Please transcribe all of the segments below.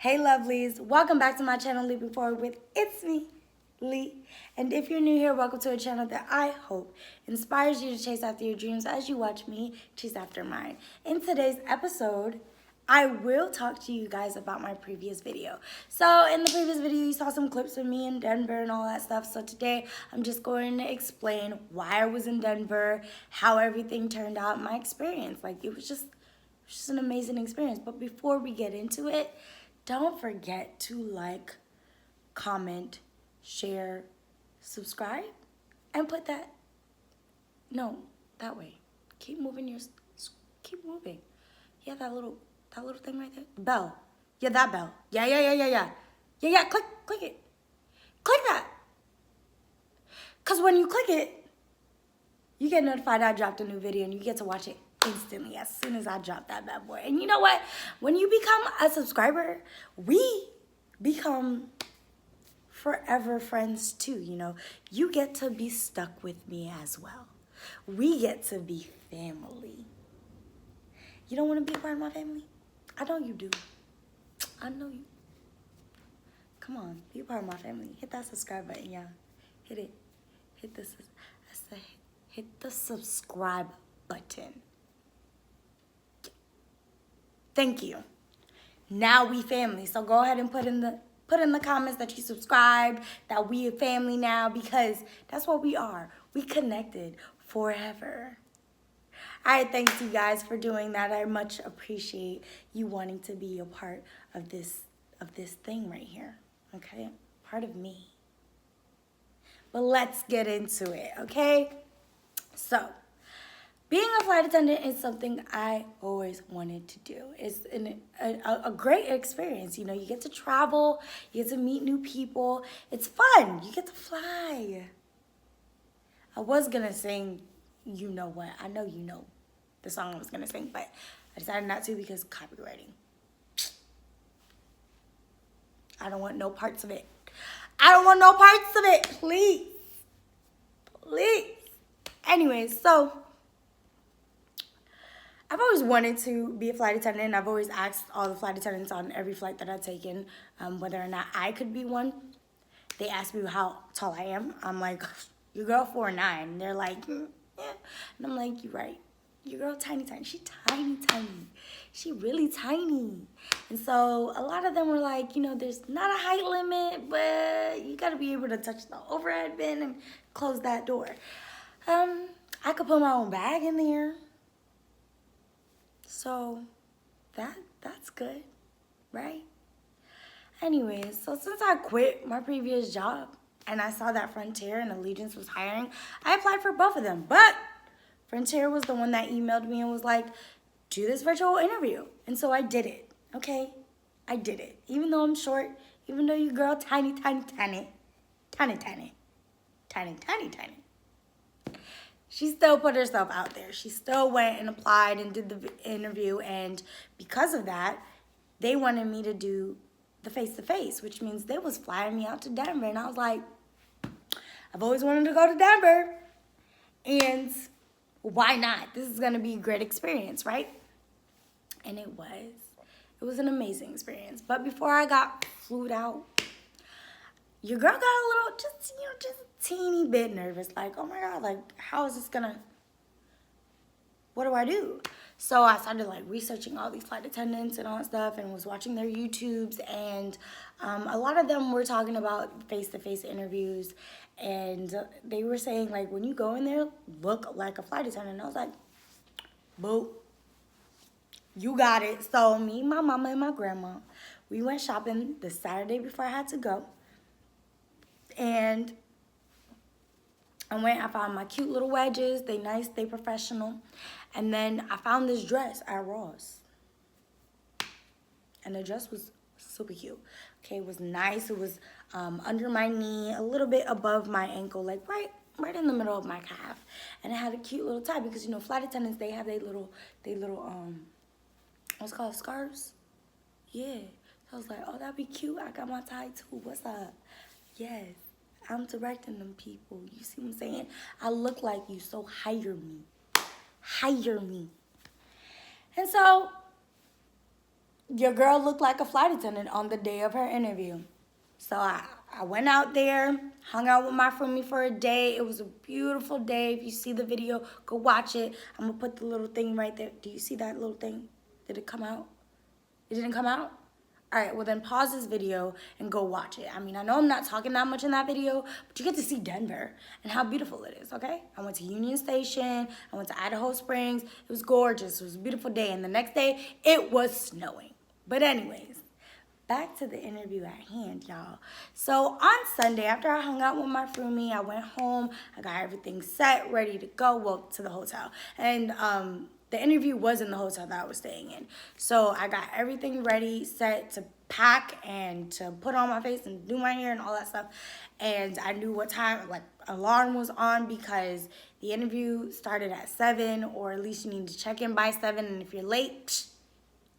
Hey lovelies, welcome back to my channel Leaping Forward with It's Me, Lee. And if you're new here, welcome to a channel that I hope inspires you to chase after your dreams as you watch me chase after mine. In today's episode, I will talk to you guys about my previous video. So in the previous video, you saw some clips of me in Denver and all that stuff. So today, I'm just going to explain why I was in Denver, how everything turned out, my experience. Like, it was just an amazing experience. But before we get into it, don't forget to like, comment, share, subscribe, and put that, no, that way. Keep moving keep moving. Yeah, that little thing right there. Bell. Yeah, that bell. Yeah. Yeah, click it. Click that. Because when you click it, you get notified I dropped a new video and you get to watch it instantly as soon as I drop that bad boy. And you know what? When you become a subscriber, we become forever friends too, you know. You get to be stuck with me as well. We get to be family. You don't want to be a part of my family? I know you do. I know you. Come on, be a part of my family. Hit that subscribe button, yeah. Hit it. Hit the subscribe button. Thank you. Now we family. So go ahead and put in the comments that you subscribed, that we a family now, because that's what we are. We connected forever. All right, thanks you guys for doing that. I much appreciate you wanting to be a part of this thing right here. Okay? Part of me. But let's get into it, okay? So, being a flight attendant is something I always wanted to do. It's a great experience. You know, you get to travel, you get to meet new people. It's fun. You get to fly. I was going to sing, you know what? I know you know the song I was going to sing, but I decided not to because copywriting. I don't want no parts of it. I don't want no parts of it. Please. Please. Anyways, so I've always wanted to be a flight attendant. I've always asked all the flight attendants on every flight that I've taken whether or not I could be one. They ask me how tall I am. I'm like, your girl 4'9". They're like, yeah. And I'm like, you're right. Your girl tiny. She tiny. She really tiny. And so a lot of them were like, you know, there's not a height limit, but you got to be able to touch the overhead bin and close that door. I could put my own bag in there. So that's good, right? Anyways, so since I quit my previous job and I saw that Frontier and Allegiance was hiring, I applied for both of them. But Frontier was the one that emailed me and was like, do this virtual interview. And so I did it, okay? I did it. Even though I'm short, even though you girl tiny. She still put herself out there. She still went and applied and did the interview. And because of that, they wanted me to do the face-to-face, which means they was flying me out to Denver. And I was like, I've always wanted to go to Denver. And why not? This is going to be a great experience, right? And it was. It was an amazing experience. But before I got flued out, your girl got a little, just a teeny bit nervous. Like, oh my God, like, how is this gonna, what do I do? So I started like researching all these flight attendants and all that stuff and was watching their YouTubes. And a lot of them were talking about face-to-face interviews. And they were saying, like, when you go in there, look like a flight attendant. And I was like, boo, you got it. So me, my mama, and my grandma, we went shopping the Saturday before I had to go. And I found my cute little wedges. They nice, they professional. And then I found this dress at Ross. And the dress was super cute. Okay, it was nice. It was under my knee, a little bit above my ankle, like right in the middle of my calf. And it had a cute little tie because, you know, flight attendants, they have their little what's it called, scarves? Yeah. So I was like, oh, that'd be cute. I got my tie too. What's up? Yes. I'm directing them people. You see what I'm saying? I look like you, so hire me. Hire me. And so your girl looked like a flight attendant on the day of her interview. So I went out there, hung out with my friend for a day. It was a beautiful day. If you see the video, go watch it. I'm going to put the little thing right there. Do you see that little thing? Did it come out? It didn't come out? All right, well then pause this video and go watch it. I mean, I know I'm not talking that much in that video, but you get to see Denver and how beautiful it is, okay? I went to Union Station. I went to Idaho Springs. It was gorgeous. It was a beautiful day. And the next day, it was snowing. But anyways, back to the interview at hand, y'all. So on Sunday, after I hung out with my roomie, I went home. I got everything set, ready to go, well, to the hotel. And the interview was in the hotel that I was staying in. So I got everything ready, set to pack and to put on my face and do my hair and all that stuff. And I knew what time, like, alarm was on because the interview started at 7, or at least you need to check in by 7. And if you're late, psh,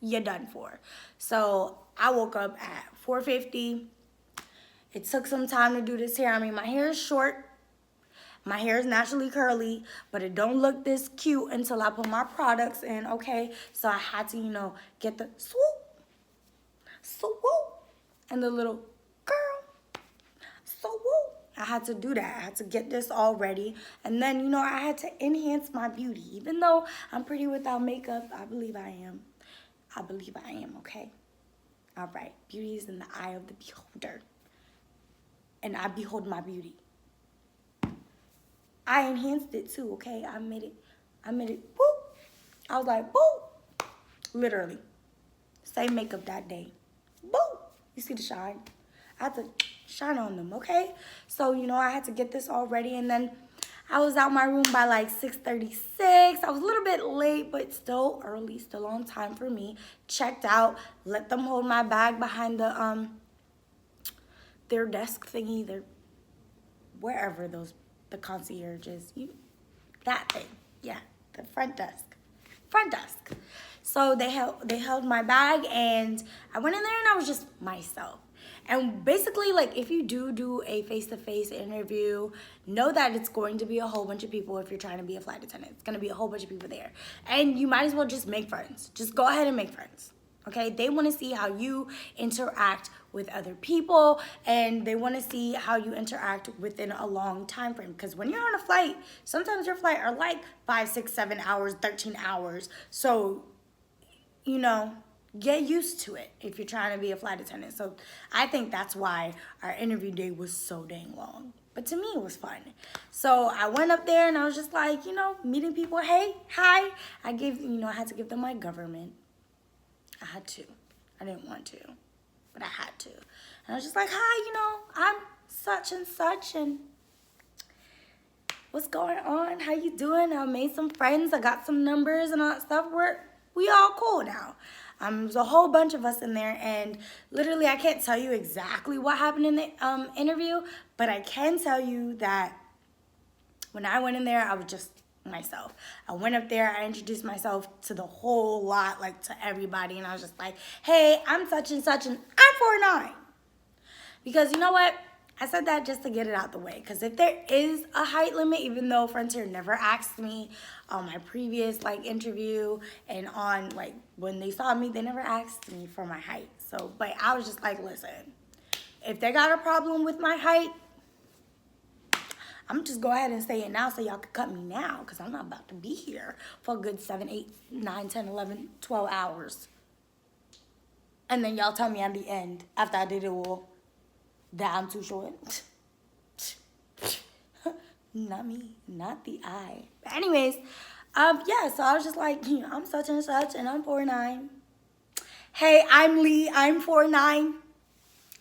you're done for. So I woke up at 4:50. It took some time to do this hair. I mean, my hair is short. My hair is naturally curly, but it don't look this cute until I put my products in, okay? So I had to, you know, get the swoop, swoop, and the little girl, swoop. I had to do that. I had to get this all ready. And then, you know, I had to enhance my beauty. Even though I'm pretty without makeup, I believe I am. I believe I am, okay? All right. Beauty is in the eye of the beholder. And I behold my beauty. I enhanced it too, okay? I made it, whoop. I was like, whoop. Literally. Same makeup that day. Whoop. You see the shine? I had to shine on them, okay? So, you know, I had to get this all ready. And then I was out my room by like 6:36. I was a little bit late, but still early, still on time for me. Checked out, let them hold my bag behind the their desk thingy, their wherever those the concierges, that thing, yeah, the front desk. So they held my bag, and I went in there and I was just myself. And basically, like, if you do a face-to-face interview, know that it's going to be a whole bunch of people. If you're trying to be a flight attendant, it's going to be a whole bunch of people there. And you might as well just make friends. Just go ahead and make friends, okay? They want to see how you interact with other people, and they want to see how you interact within a long time frame. Because when you're on a flight, sometimes your flight are like 5, 6, 7 hours, 13 hours. So, you know, get used to it if you're trying to be a flight attendant. So I think that's why our interview day was so dang long. But to me, it was fun. So I went up there and I was just like, you know, meeting people. Hey, hi. I had to give them my government. I had to. I didn't want to, but I had to. And I was just like, hi, you know, I'm such and such, and what's going on? How you doing? I made some friends. I got some numbers and all that stuff. We all cool now. There's a whole bunch of us in there, and literally I can't tell you exactly what happened in the interview, but I can tell you that when I went in there, I was just myself. I went up there, I introduced myself to the whole lot, like to everybody, and I was just like, hey, I'm such and such, and I'm 4'9". Because you know what? I said that just to get it out the way. Because if there is a height limit, even though Frontier never asked me on my previous like interview, and on like when they saw me, they never asked me for my height. So, but I was just like, listen, if they got a problem with my height, I'm just go ahead and say it now so y'all can cut me now, because I'm not about to be here for a good 7, 8, 9, 10, 11, 12 hours. And then y'all tell me at the end, after I did it all, that I'm too short. Not me, not the eye. But anyways, yeah, so I was just like, you know, I'm such and such, and I'm 4'9". Hey, I'm Lee, I'm 4'9".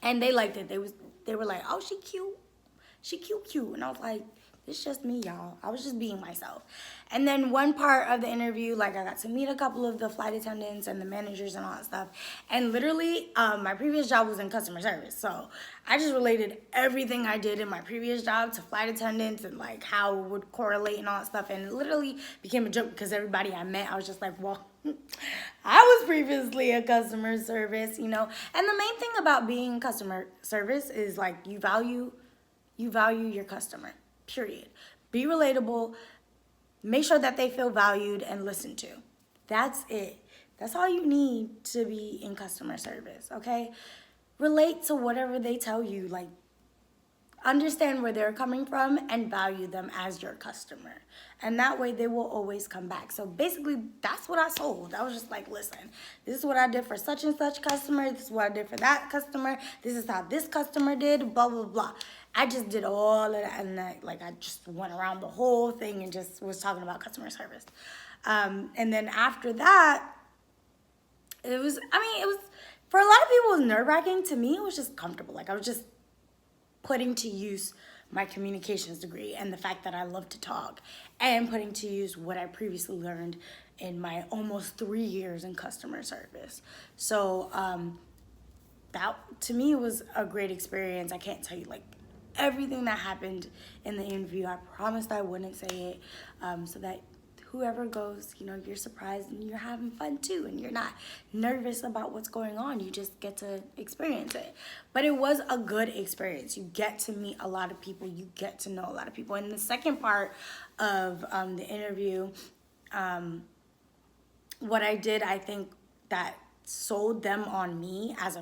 And they liked it. They were like, oh, she cute. She cute. And I was like, it's just me, y'all. I was just being myself. And then one part of the interview, like, I got to meet a couple of the flight attendants and the managers and all that stuff. And literally, my previous job was in customer service. So I just related everything I did in my previous job to flight attendants, and like how it would correlate and all that stuff. And it literally became a joke because everybody I met, I was just like, well, I was previously a customer service, you know. And the main thing about being customer service is like you value your customer. Period. Be relatable. Make sure that they feel valued and listened to. That's it. That's all you need to be in customer service, okay? Relate to whatever they tell you. Like, understand where they're coming from and value them as your customer. And that way they will always come back. So basically, that's what I sold. I was just like, listen, this is what I did for such and such customer. This is what I did for that customer. This is how this customer did, blah, blah, blah. I just did all of that. And I just went around the whole thing and just was talking about customer service. And then after that, it was, for a lot of people, it was nerve-wracking. To me, it was just comfortable. Like, I was just putting to use my communications degree and the fact that I love to talk, and putting to use what I previously learned in my almost 3 years in customer service. So that, to me, was a great experience. I can't tell you like everything that happened in the interview. I promised I wouldn't say it, so that whoever goes, you're surprised and you're having fun too, and you're not nervous about what's going on. You just get to experience it. But it was a good experience. You get to meet a lot of people. You get to know a lot of people. And the second part of the interview, what I did, I think, that sold them on me as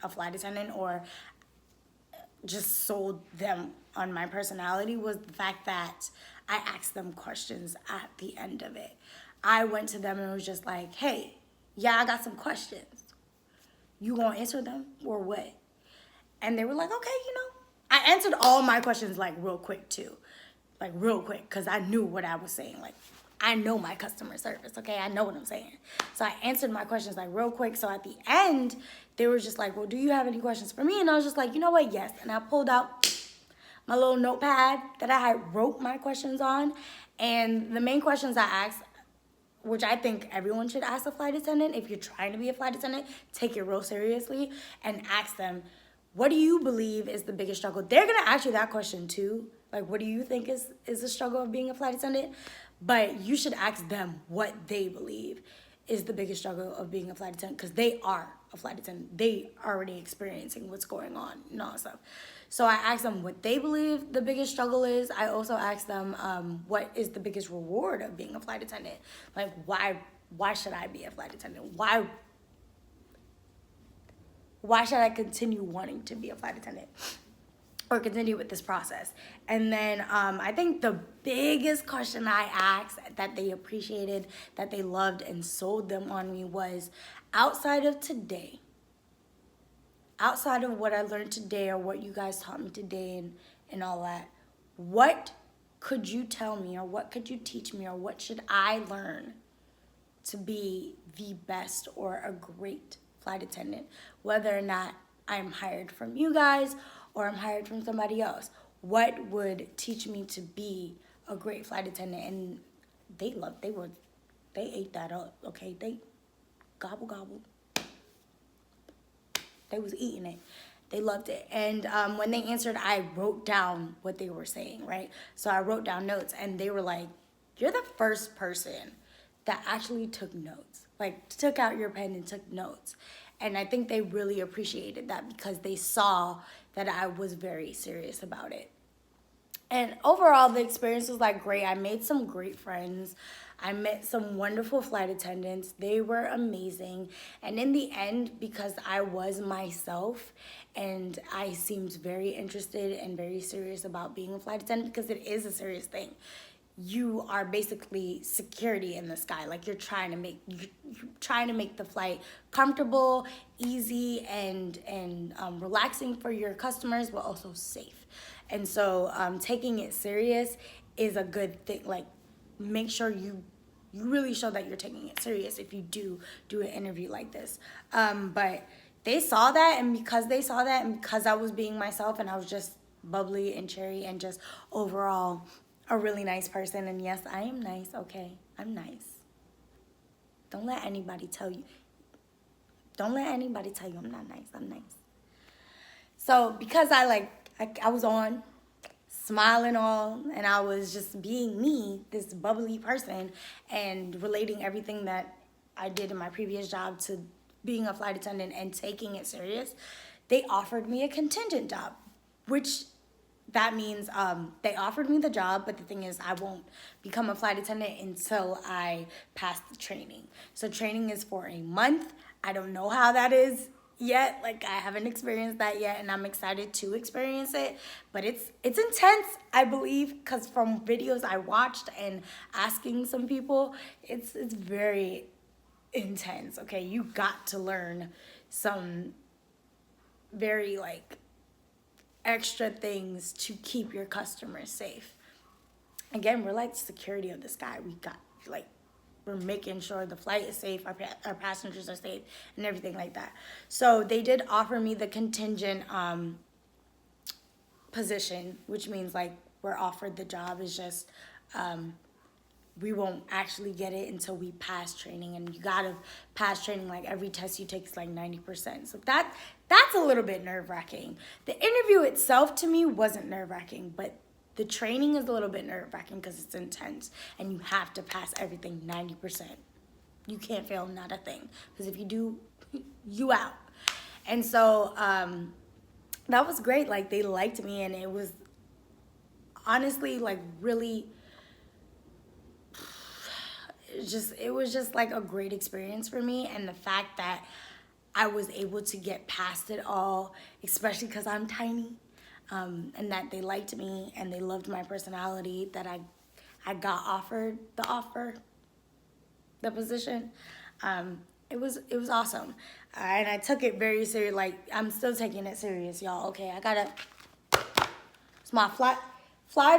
a flight attendant, or just sold them on my personality, was the fact that I asked them questions at the end of it. I went to them and was just like, hey, yeah, I got some questions. You gonna answer them or what? And they were like, okay, I answered all my questions like real quick too. Like real quick, because I knew what I was saying. Like, I know my customer service, okay? I know what I'm saying. So I answered my questions like real quick. So at the end, they were just like, well, do you have any questions for me? And I was just like, you know what, yes. And I pulled out my little notepad that I had wrote my questions on. And the main questions I asked, which I think everyone should ask a flight attendant, if you're trying to be a flight attendant, take it real seriously and ask them, what do you believe is the biggest struggle? They're gonna ask you that question too. Like, what do you think is the struggle of being a flight attendant? But you should ask them what they believe is the biggest struggle of being a flight attendant, because they are a flight attendant. They are already experiencing what's going on and all that stuff. So I asked them what they believe the biggest struggle is. I also asked them what is the biggest reward of being a flight attendant. Like, why should I be a flight attendant? Why should I continue wanting to be a flight attendant or continue with this process? And then I think the biggest question I asked that they appreciated, that they loved and sold them on me, was, outside of today, outside of what I learned today or what you guys taught me today and all that, what could you tell me, or what could you teach me, or what should I learn to be the best or a great flight attendant, whether or not I'm hired from you guys or I'm hired from somebody else? What would teach me to be a great flight attendant? And they ate that up, okay? They gobble. They was eating it. They loved it. And when they answered, I wrote down what they were saying, right? So I wrote down notes, and they were like, you're the first person that actually took notes. Like, took out your pen and took notes. And I think they really appreciated that, because they saw that I was very serious about it. And overall, the experience was like great. I made some great friends. I met some wonderful flight attendants. They were amazing. And in the end, because I was myself and I seemed very interested and very serious about being a flight attendant, because it is a serious thing. You are basically security in the sky. Like, you're trying to make the flight comfortable, easy, and relaxing for your customers, but also safe. And so taking it serious is a good thing. Like, make sure you really show that you're taking it serious if you do an interview like this. But they saw that, and because they saw that, and because I was being myself, and I was just bubbly and cherry and just overall a really nice person. And yes, I am nice, okay? I'm nice. Don't let anybody tell you I'm not nice. I'm nice. So because I was on smiling all, and I was just being me, this bubbly person, and relating everything that I did in my previous job to being a flight attendant and taking it serious, they offered me a contingent job, which that means they offered me the job, but the thing is I won't become a flight attendant until I pass the training. So training is for a month. I don't know how that is yet. Like, I haven't experienced that yet, and I'm excited to experience it. But it's intense, I believe, because from videos I watched and asking some people, it's very intense. Okay, you got to learn some very like extra things to keep your customers safe. Again, we're like security of the sky. We got like, we're making sure the flight is safe, our passengers are safe, and everything like that. So they did offer me the contingent position, which means like we're offered the job. It's just we won't actually get it until we pass training, and you gotta pass training. Like, every test you take is like 90%. So that's a little bit nerve-wracking. The interview itself to me wasn't nerve-wracking, but the training is a little bit nerve-wracking because it's intense, and you have to pass everything 90%. You can't fail not a thing, because if you do, you out. And so that was great. Like, they liked me, and it was honestly like really, it was just like a great experience for me. And the fact that I was able to get past it all, especially because I'm tiny, and that they liked me and they loved my personality, that I got offered the position. It was awesome. And I took it very serious. Like, I'm still taking it serious, y'all. Okay, it's my flight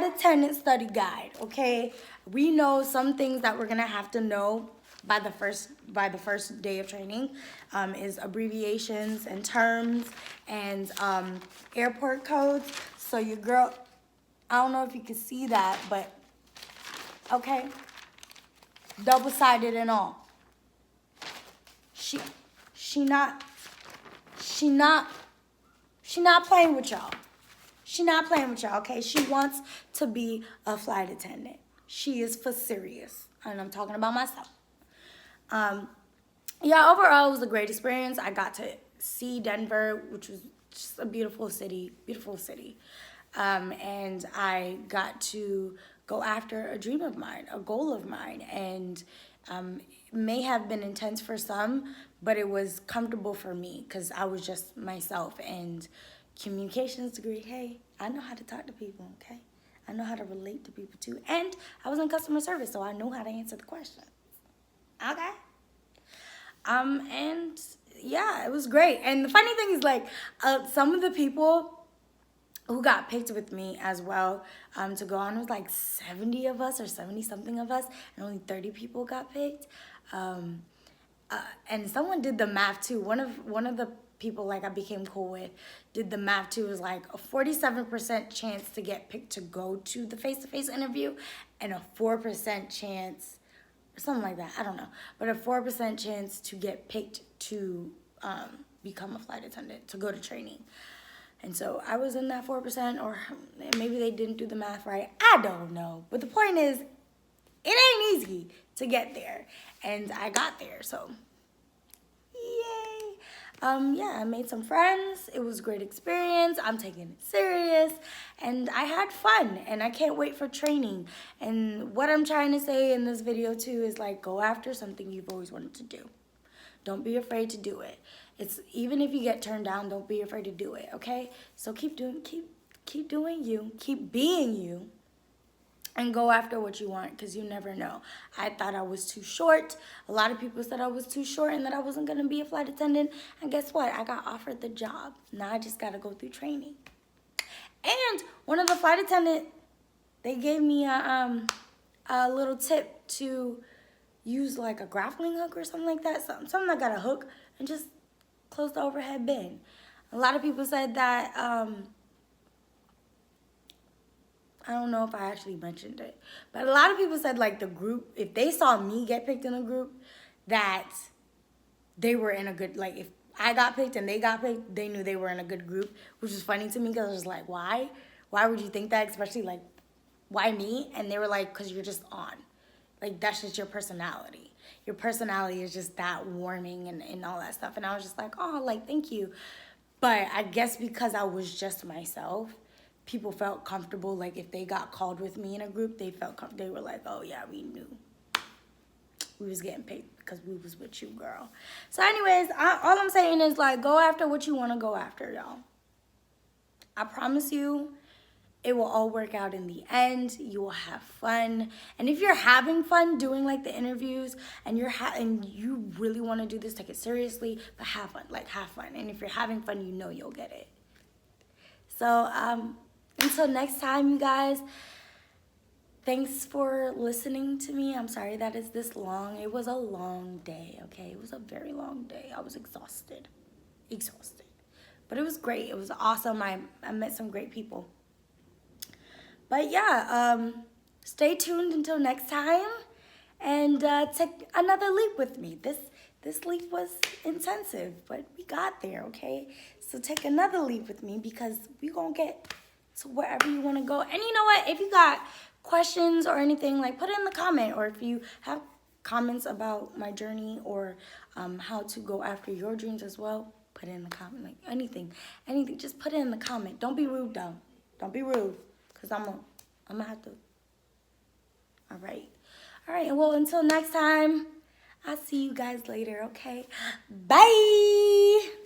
attendant study guide. Okay, we know some things that we're gonna have to know by the first day of training, is abbreviations and terms and airport codes. So your girl, I don't know if you can see that, but okay, double-sided and all. She not playing with y'all. She not playing with y'all, okay? She wants to be a flight attendant. She is for serious, and I'm talking about myself. Yeah, overall, it was a great experience. I got to see Denver, which was just a beautiful city, and I got to go after a dream of mine, a goal of mine, and it may have been intense for some, but it was comfortable for me because I was just myself. And communications degree, hey, I know how to talk to people, okay? I know how to relate to people too. And I was in customer service, so I know how to answer the questions. Okay? And yeah, it was great. And the funny thing is, like, some of the people who got picked with me as well to go on, was like 70 of us or 70 something of us, and only 30 people got picked. And someone did the math too. One of the people like I became cool with did the math too. It was like a 47% chance to get picked to go to the face-to-face interview, and a 4% chance, or something like that, I don't know, but a 4% chance to get picked to become a flight attendant, to go to training. And so I was in that 4%, or maybe they didn't do the math right. I don't know. But the point is, it ain't easy to get there. And I got there, so yay. Yeah, I made some friends. It was a great experience. I'm taking it serious. And I had fun. And I can't wait for training. And what I'm trying to say in this video too is, like, go after something you've always wanted to do. Don't be afraid to do it. It's, even if you get turned down, don't be afraid to do it, okay? So keep doing you, keep being you, and go after what you want, because you never know. I thought I was too short. A lot of people said I was too short and that I wasn't gonna be a flight attendant. And guess what? I got offered the job. Now I just gotta go through training. And one of the flight attendants, they gave me a little tip to use like a grappling hook or something like that. Something that got a hook, and just close the overhead bin. A lot of people said that, I don't know if I actually mentioned it, but a lot of people said, like, the group, if they saw me get picked in a group, that they were in a good, like, if I got picked and they got picked, they knew they were in a good group, which was funny to me, because I was like, why? Why would you think that? Especially, like, why me? And they were like, because you're just on. Like, that's just your personality. Your personality is just that warming and all that stuff. And I was just like, oh, like, thank you. But I guess because I was just myself, people felt comfortable. Like if they got called with me in a group, they were like, oh yeah, we knew we was getting paid because we was with you, girl. So anyways, all I'm saying is like, go after what you want to go after, y'all. I promise you, it will all work out in the end. You will have fun. And if you're having fun doing like the interviews and you really want to do this, take it seriously, but have fun. Like have fun. And if you're having fun, you know you'll get it. So until next time, you guys, thanks for listening to me. I'm sorry that it's this long. It was a long day, okay? It was a very long day. I was exhausted. But it was great. It was awesome. I met some great people. But yeah, stay tuned until next time and take another leap with me. This leap was intensive, but we got there, okay? So take another leap with me because we gonna get to wherever you wanna go. And you know what? If you got questions or anything, like put it in the comment, or if you have comments about my journey or how to go after your dreams as well, put it in the comment. Like anything, just put it in the comment. Don't be rude though. Don't be rude, cause I'm gonna have to. All right. Well, until next time, I'll see you guys later. Okay. Bye.